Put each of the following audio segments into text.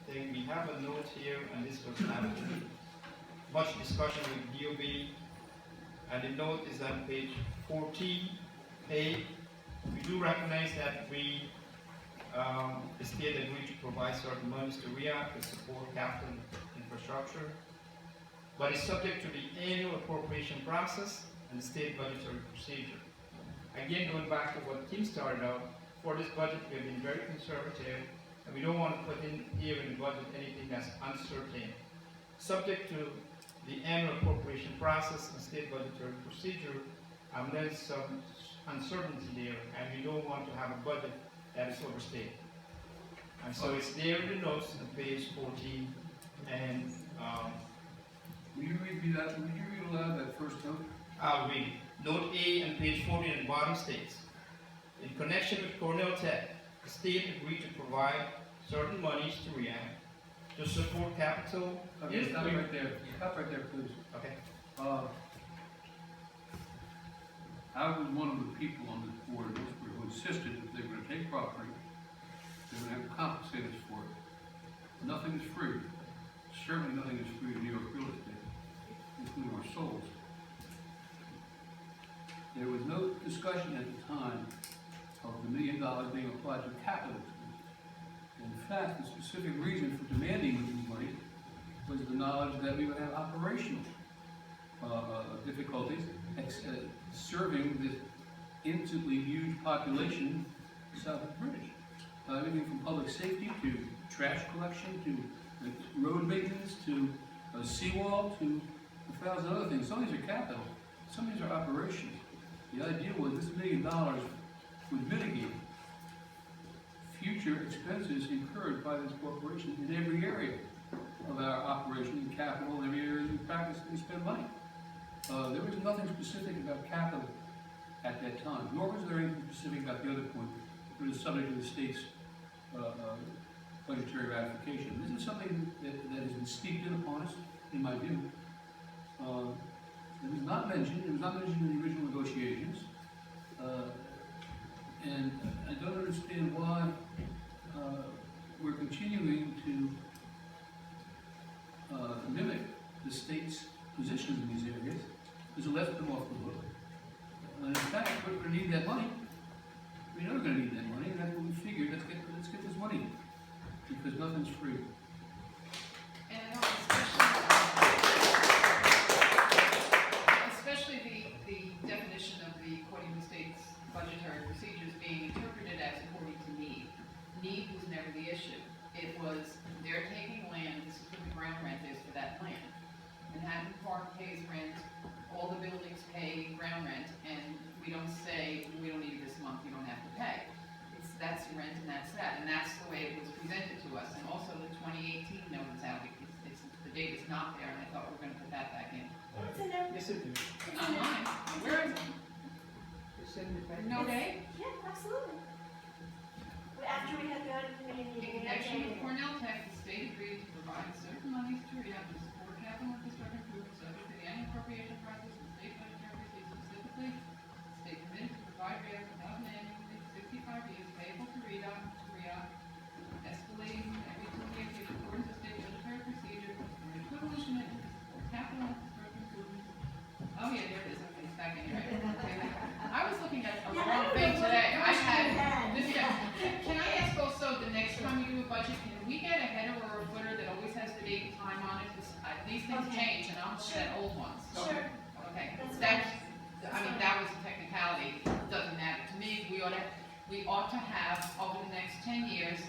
thing, we have a note here, and this was after much discussion with DOB, and the note is on page 14A. We do recognize that the state agreed to provide certain monies to RIOC to support capital infrastructure, but it's subject to the annual appropriation process and the state budgetary procedure. Again, going back to what Tim started out, for this budget we have been very conservative, and we don't want to put in here in the budget anything that's uncertain. Subject to the annual appropriation process and state budgetary procedure, there's some uncertainty there, and we don't want to have a budget that is overstated. And so it's there in the notes on page 14, and Will you read that? Would you read aloud that first note? I'll read it. Note A on page 14 at the bottom states, in connection with Cornell Tech, the state agreed to provide certain monies to RIOC to support capital. Okay, stop right there. Stop right there, please. Okay. I was one of the people on this board who insisted that they were going to take property, they were going to have to compensate us for it. Nothing is free. Certainly nothing is free in New York real estate, including our souls. There was no discussion at the time of the $1 million being applied to capital expenses. In fact, the specific reason for demanding this money was the knowledge that we would have operational difficulties serving this instantly huge population south of the bridge. Everything from public safety to trash collection to road maintenance to a seawall to 1,000 other things. Some of these are capital, some of these are operational. The idea was this $1 million would mitigate future expenses incurred by this corporation in every area of our operation, in capital, and every area in practice we spend money. There was nothing specific about capital at that time, nor was there anything specific about the other point, which was subject to the state's budgetary ratification. This is something that has been steeped in upon us, in my view. It was not mentioned. It was not mentioned in the original negotiations, and I don't understand why we're continuing to mimic the state's positions in these areas. Because it left them off the hook. And in fact, we're going to need that money. We know we're going to need that money, and that's what we figured. Let's get this money, because nothing's free. And I know especially the definition of the, according to the state's budgetary procedures, being interpreted as according to need. Need was never the issue. It was, they're taking land, this is what the ground rent is for that land. Manhattan Park pays rent, all the buildings pay ground rent, and we don't say, we don't need it this month, you don't have to pay. That's the rent and that's that, and that's the way it was presented to us. And also the 2018 note is out, the date is not there, and I thought we were going to put that back in. It's in there. Yes, it is. Not mine. Where is it? It's in the paper. No date? Yeah, absolutely. After we had the audit committee In meeting, connection with Cornell Tech, the state agreed to provide certain monies to RIOC to support capital infrastructure improvements subject to the annual appropriation process and state budgetary procedures. Specifically, the state committed to provide RIOC without an annually 65 years payable to RIOC, escalating every 2 years in accordance with state budgetary procedure, and an equivalent commitment to support capital infrastructure improvements. Oh yeah, there it is. Okay, it's back in here. Okay. I was looking at a wrong thing today. I had this. Can I ask also, the next time you do a budget, can we get a header or a footer that always has the date and time on it? Because these things change, and I'm looking at old ones. Sure. Okay. That's I mean, that was a technicality. It doesn't matter to me. We ought to have over the next 10 years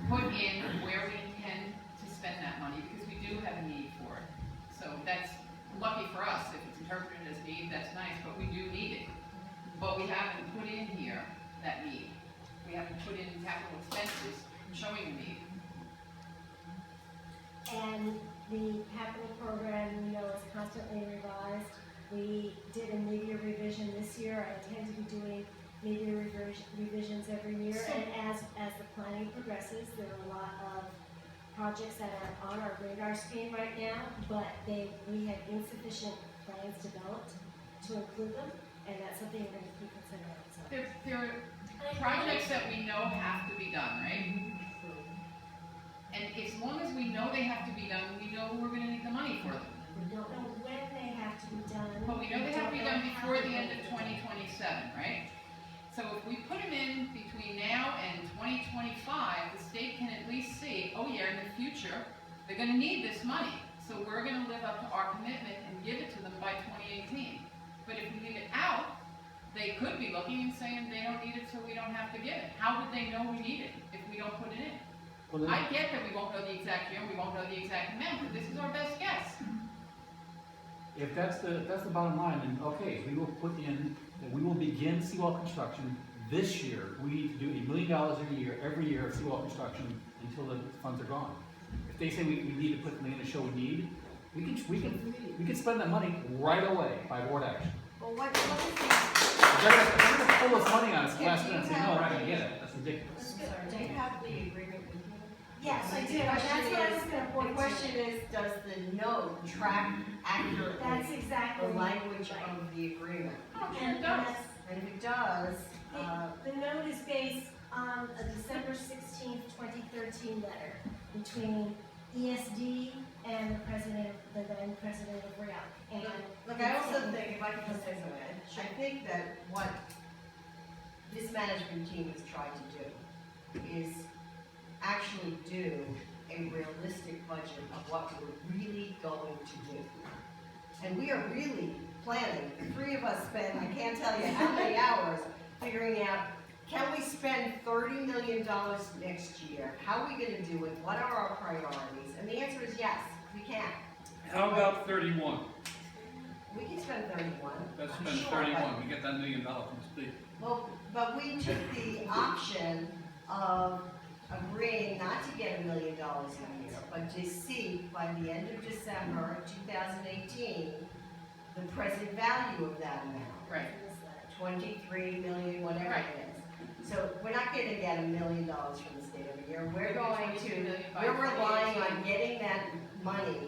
put in where we intend to spend that money, because we do have a need for it. So that's lucky for us. If it's interpreted as need, that's nice, but we do need it. But we haven't put in here that need. We haven't put in capital expenses showing the need. and the capital program, is constantly revised. We did a mid-year revision this year. I intend to be doing mid-year revisions every year. And as the planning progresses, there are a lot of projects that are on our radar screen right now, but we have insufficient plans developed to include them, and that's something we're going to keep considering. So. There are projects that we know have to be done, right? And if as long as we know they have to be done, we know we're gonna need the money for them. We don't know when they have to be done. But we know they have to be don't done know how before the they end of have to be done. 2027, right? So if we put them in between now and 2025, the state can at least see, oh yeah, in the future, they're gonna need this money. So we're gonna live up to our commitment and give it to them by 2018. But if we leave it out, they could be looking and saying they don't need it, so we don't have to give it. How would they know we need it if we don't put it in? Well, I get that we won't know the exact year, we won't know the exact amount, but this is our best guess. If that's the bottom line, then okay, we will put in, that we will begin seawall construction this year. We need to do $1 million a year, every year of seawall construction until the funds are gone. If they say we need to put something in to show we need, we can spend that money right away by board action. Well, what is the, If they're gonna pull us money on us last minute and say, no, we're not gonna get it, that's ridiculous. do you have the agreement with you? Yes, I do, The and that's what I was question gonna is, point the to. question is, does the note track accurately That's exactly. the language right. of the agreement? Oh, sure And it does. that's- And if it does, The note is based on a December 16th, 2013 letter between ESD and the president, the then president of RIOC. And look, I also think, if I can just say something, I think that what this management team has tried to do is actually do a realistic budget of what we're really going to do. And we are really planning, the three of us spend, I can't tell you how many hours figuring out, can we spend $30 million next year? How are we gonna do it? What are our priorities? And the answer is yes, we can. How about 31? We can spend 31. Let's I'm spend sure, 31, we get that $1 million from the state. Well, but we took the option of agreeing not to get $1 million a year, but to seek by the end of December 2018, the present value of that amount. Right. 23 million, whatever Right. it is. So we're not gonna get $1 million from the state every year. We're going 23 to, million by we're relying 2018. on getting that money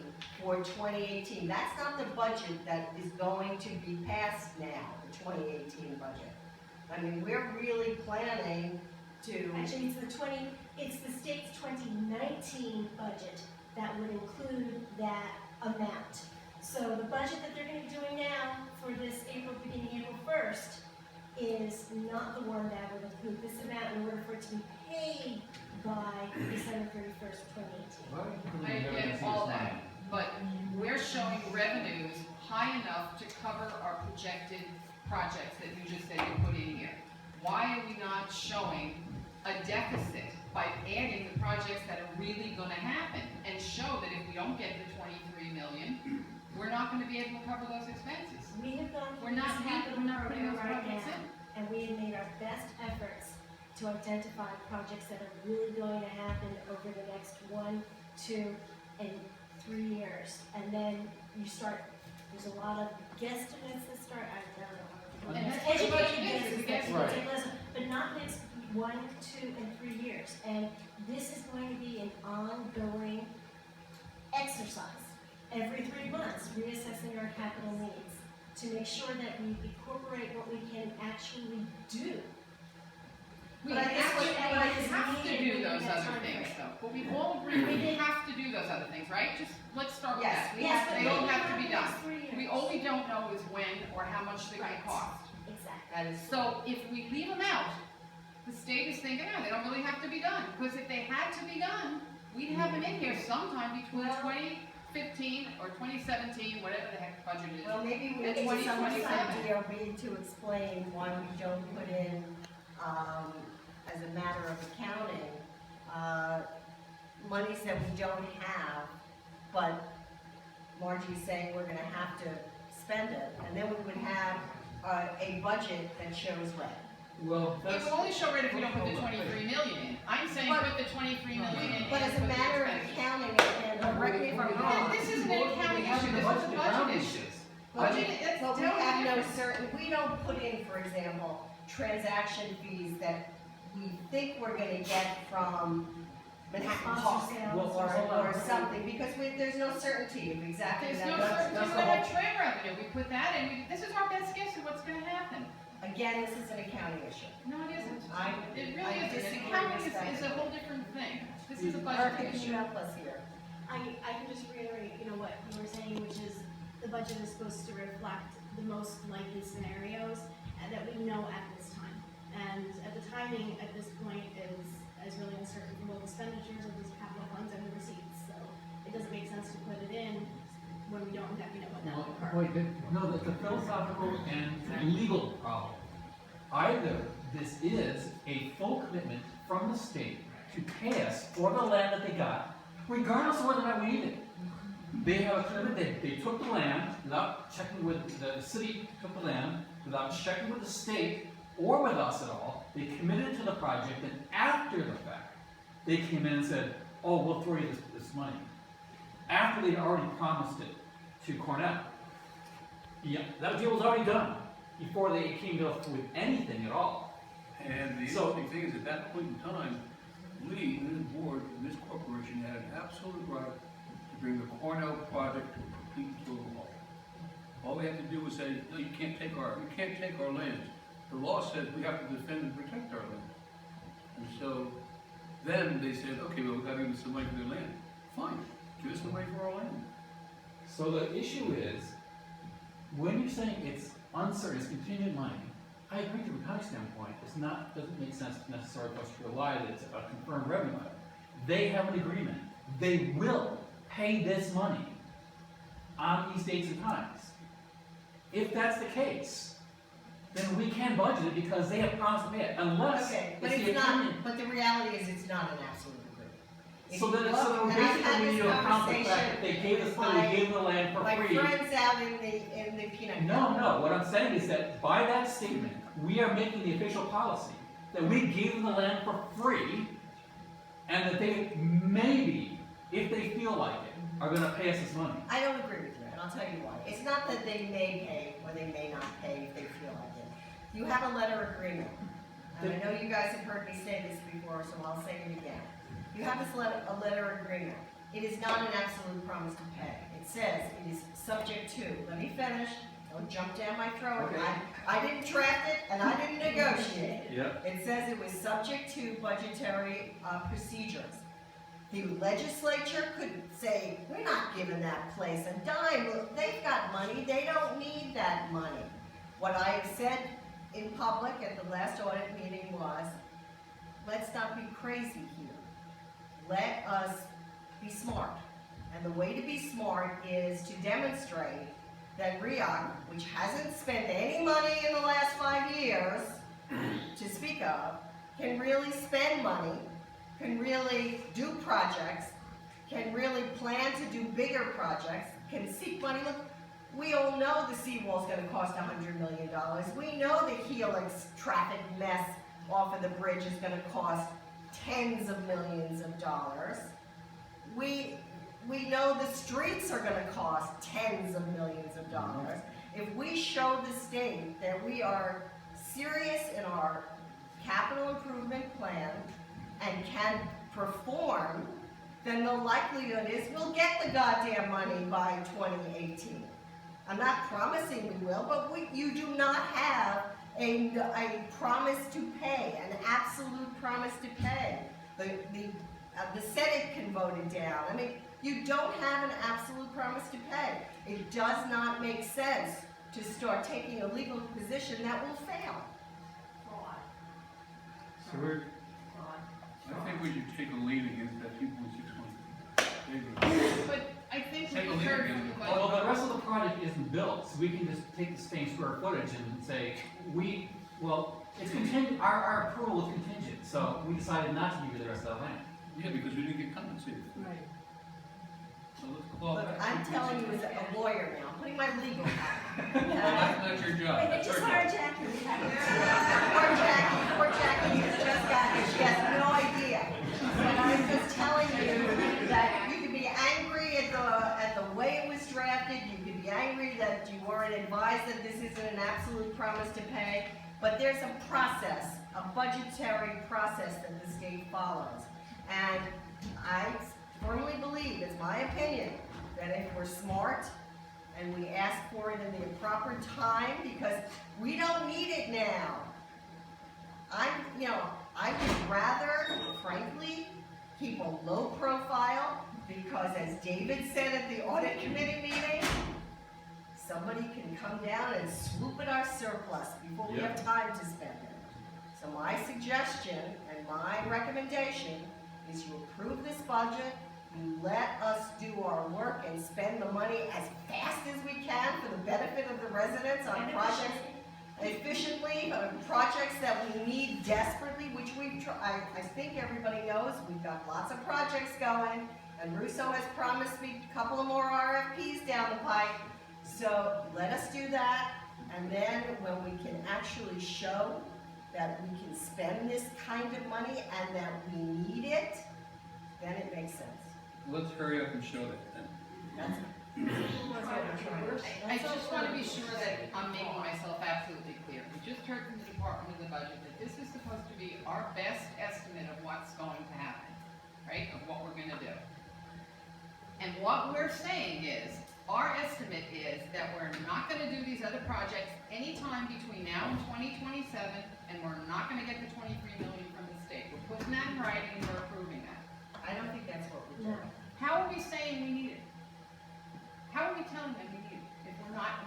for 2018. That's not the budget that is going to be passed now, the 2018 budget. I mean, we're really planning to, Actually, it's the state's 2019 budget that would include that amount. So the budget that they're gonna be doing now for this beginning April 1st is not the one that would include this amount in order for it to be paid by December 31st, 2018. I get all that, but we're showing revenues high enough to cover our projected projects that you just said you put in here. Why are we not showing a deficit by adding the projects that are really gonna happen and show that if we don't get the 23 million, we're not gonna be able to cover those expenses? We have gone We're through not, this capital we're not putting program those right projects now, in. and we have made our best efforts to identify projects that are really going to happen over the next 1, 2, and 3 years. And then you start, there's a lot of guesstimates that start, I don't know. And that's what the budget Education is, guesses it's a that guess. take less, but not next 1, 2, and 3 years. And this is going to be an ongoing exercise. Every 3 months, reassessing our capital needs to make sure that we incorporate what we can actually do. We But I guess have to, what- we what is have to needed do in those that other time things frame. though, but we all agree we have to do those other things, right? Just, let's start with Yes, that. we Yes, have but They to all do have to be done. next 3 years. We all we don't know is when or how much they're gonna Right. cost. Exactly. that is. So if we leave them out, the state is thinking, oh, they don't really have to be done, because if they had to be done, we'd have them in here sometime between Well- 2015 or 2017, whatever the heck the budget is. Well, maybe we And need some 2027. DOB to explain why we don't put in, as a matter of accounting, monies that we don't have, but Margie's saying we're gonna have to spend it, and then we would have, a budget that shows red. Well, It will only show red if we don't put the 23 million in. I'm saying But- put the 23 million in. But and as a put the matter of expenses. accounting, and correct me if I'm No, wrong. this isn't an accounting issue, this is a budget issue. Budget, it's But we totally have no different. certain, we don't put in, for example, transaction fees that we think we're gonna get from Manhattan Sponsor Park sales. or something, because there's no certainty of exactly There's that. no That's- certainty that's with the that whole- train revenue, we put that in, this is our best guess of what's gonna happen. Again, this is an accounting issue. No, it isn't. I It I really isn't, disagree accounting is a respectfully. whole different thing. This is a Erica, budget can issue. you help us here? I can just reiterate, what you were saying, which is the budget is supposed to reflect the most likely scenarios that we know at this time. And the timing at this point is really uncertain for both expenditures of these capital funds and the receipts. So it doesn't make sense to put it in when we don't exactly know what that will occur. Wait, no, it's a philosophical and legal problem. Either this is a full commitment from the state to pay us for the land that they got, regardless of whether or not we need it. They have a commitment, they took the land without checking with, the city took the land without checking with the state or with us at all. They committed to the project, and after the fact, they came in and said, oh, we'll throw you this money. After they'd already promised it to Cornell. Yeah, that deal was already done before they came to us with anything at all. And the So- interesting thing is, at that point in time, we, this board, and this corporation had an absolute right to bring the Cornell project to a complete and total halt. All we had to do was say, no, you can't take our land. The law says we have to defend and protect our land. And so, then they said, okay, well, we gotta give them some money for their land. Fine, give us the money for our land. So the issue is, when you're saying it's uncertain, it's contingent money, I agree from a county standpoint, doesn't make sense necessarily for us to rely that it's a confirmed revenue item. They have an agreement. They will pay this money on these dates and times. If that's the case, then we can budget it because they have promised to pay it, unless Okay, but it's the it's not, attorney. but the reality is it's not an absolute agreement. If So you then, look, so and I've basically had we this need to account the fact conversation that they gave us, with that we gave them the land for my free. friends out in the peanut No, gallery. no, what I'm saying is that by that statement, we are making the official policy that we gave them the land for free, and that they maybe, if they feel like it, are gonna pay us this money. I don't agree with you, and I'll tell you why. It's not that they may pay or they may not pay if they feel like it. You have a letter agreement, and I know you guys have heard me say this before, so I'll say it again. You have a letter agreement. It is not an absolute promise to pay. It says it is subject to. Let me finish. Don't jump down my throat. Okay. I didn't draft it, and I didn't negotiate it. Yep. It says it was subject to budgetary procedures. The legislature could say, we're not giving that place a dime. Look, they've got money. They don't need that money. What I have said in public at the last audit meeting was, let's not be crazy here. Let us be smart. And the way to be smart is to demonstrate that RIOC, which hasn't spent any money in the last 5 years to speak of, can really spend money, can really do projects, can really plan to do bigger projects, can seek money. Look, we all know the seawall's gonna cost $100 million. We know the Helix traffic mess off of the bridge is gonna cost tens of millions of dollars. We know the streets are gonna cost tens of millions of dollars. If we show the state that we are serious in our capital improvement plan and can perform, then the likelihood is we'll get the goddamn money by 2018. I'm not promising we will, but you do not have a promise to pay, an absolute promise to pay. The Senate can vote it down. I mean, you don't have an absolute promise to pay. It does not make sense to start taking a legal position that will fail. So we're, I think we should take a lead against that 2.6 million. But I think Take a we lead heard again. from the well, budget. the rest of the project isn't built, so we can just take the same square footage and say, it's contingent, our approval is contingent, so we decided not to give you the rest of the land. Yeah, because we didn't get compensated. Right. So let's claw Look, back. I'm telling you as a lawyer now, I'm putting my legal hat on. That's not your job, Wait, they that's just our hired job. Jackie. We have Poor Jackie has just gotten here, she has no idea. But I'm just telling you that you could be angry at the way it was drafted, you could be angry that you weren't advised that this isn't an absolute promise to pay, but there's a process, a budgetary process that the state follows. And I firmly believe, it's my opinion, that if we're smart and we ask for it in the proper time, because we don't need it now. I would rather, frankly, keep a low profile, because as David said at the audit committee meeting, somebody can come down and swoop at our surplus before we have time to spend it. So my suggestion and my recommendation is you approve this budget, you let us do our work and spend the money as fast as we can for the benefit of the residents on projects efficiently, projects that we need desperately, which I think everybody knows, we've got lots of projects going, and Russo has promised me a couple of more RFPs down the pike. So let us do that, and then when we can actually show that we can spend this kind of money and that we need it, then it makes sense. Let's hurry up and show that then. That's what we're trying. I just want to be sure that I'm making myself absolutely clear. We just heard from the Department of the Budget that this is supposed to be our best estimate of what's going to happen, right, of what we're going to do. And what we're saying is, our estimate is that we're not going to do these other projects anytime between now and 2027, and we're not going to get the 23 million from the state. We're putting that in writing and we're approving that. I don't think that's what we're doing. How are we saying we need it? How are we telling them we need it? If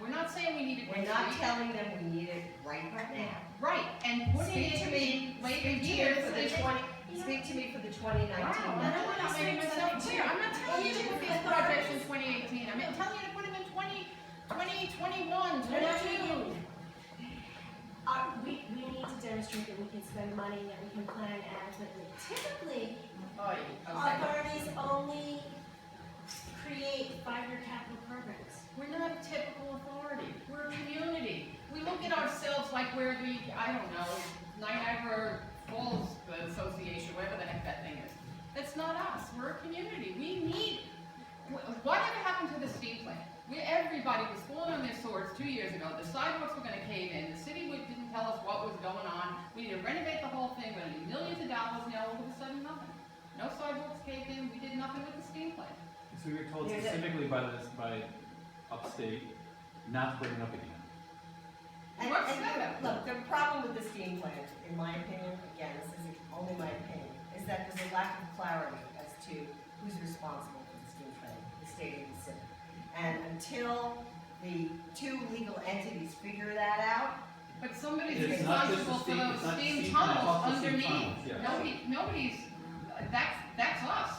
we're not saying we need it We're next not week. telling them we need it right now. Right, and putting Speak to it me, in later speak to me years. for the 20, speak to me for the 2019 Wow, budget. I'm not making myself clear. I'm not telling you to put these projects in 2018. I'm telling you to put them in 2021, 22. We need to demonstrate that we can spend money, that we can plan adequately. Typically, Oh, okay. authorities only create 5-year capital programs. We're not a typical authority. We're a community. We look at ourselves like we're the, I don't know, Niagara Falls Association, whatever the heck that thing is. That's not us. We're a community. We need, whatever happened to the steam plant? Everybody was falling on their swords 2 years ago. The sidewalks were gonna cave in. The city didn't tell us what was going on. We need to renovate the whole thing. We're gonna need millions of dollars. Now all of a sudden, nothing. No sidewalks caved in. We did nothing with the steam plant. So we were told specifically by upstate not to bring it up again. What's that? Look, the problem with the steam plant, in my opinion, again, this is only my opinion, is that there's a lack of clarity as to who's responsible for the steam plant, the state and the city. And until the two legal entities figure that out, But somebody's It's not just the responsible for steam- those it's not steam steam tunnels tunnels, it's also steam underneath. tunnels, yeah. Nobody's, that's us.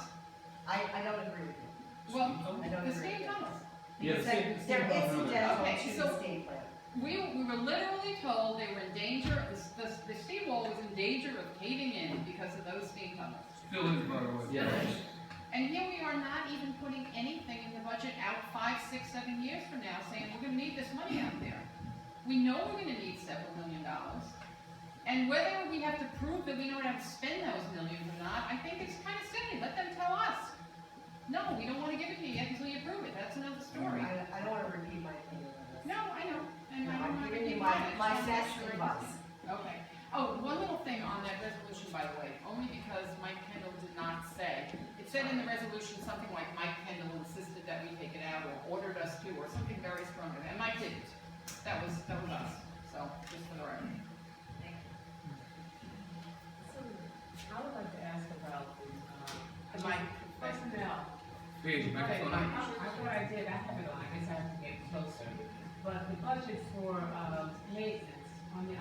I don't agree with you. Well, I don't the agree. steam tunnels. Yeah, Because the steam- they're steam tunnels are incidental Okay, to so- the steam plant. We were literally told they were in danger, the seawall was in danger of caving in because of those steam tunnels. Still is, by the way. Yeah. And here we are not even putting anything in the budget out 5, 6, 7 years from now, saying we're gonna need this money out there. We know we're gonna need several $1 million. And whether we have to prove that we know how to spend those millions or not, I think it's kind of silly. Let them tell us. No, we don't wanna give it to you yet until you prove it. That's another story. I don't want to repeat my opinion on this. No, I know. And I don't I'm wanna giving you repeat my mine. best advice. Okay. Oh, one little thing on that resolution, by the way, only because Mike Kendall did not say. It said in the resolution something like Mike Kendall insisted that we take it out or ordered us to, or something very strong, and Mike didn't. That was us. So, just for the record. So, I would like to ask about The mic. personnel. Page, microphone on. I thought I did, I have it on, I guess I have to get closer. But the budget for maintenance on the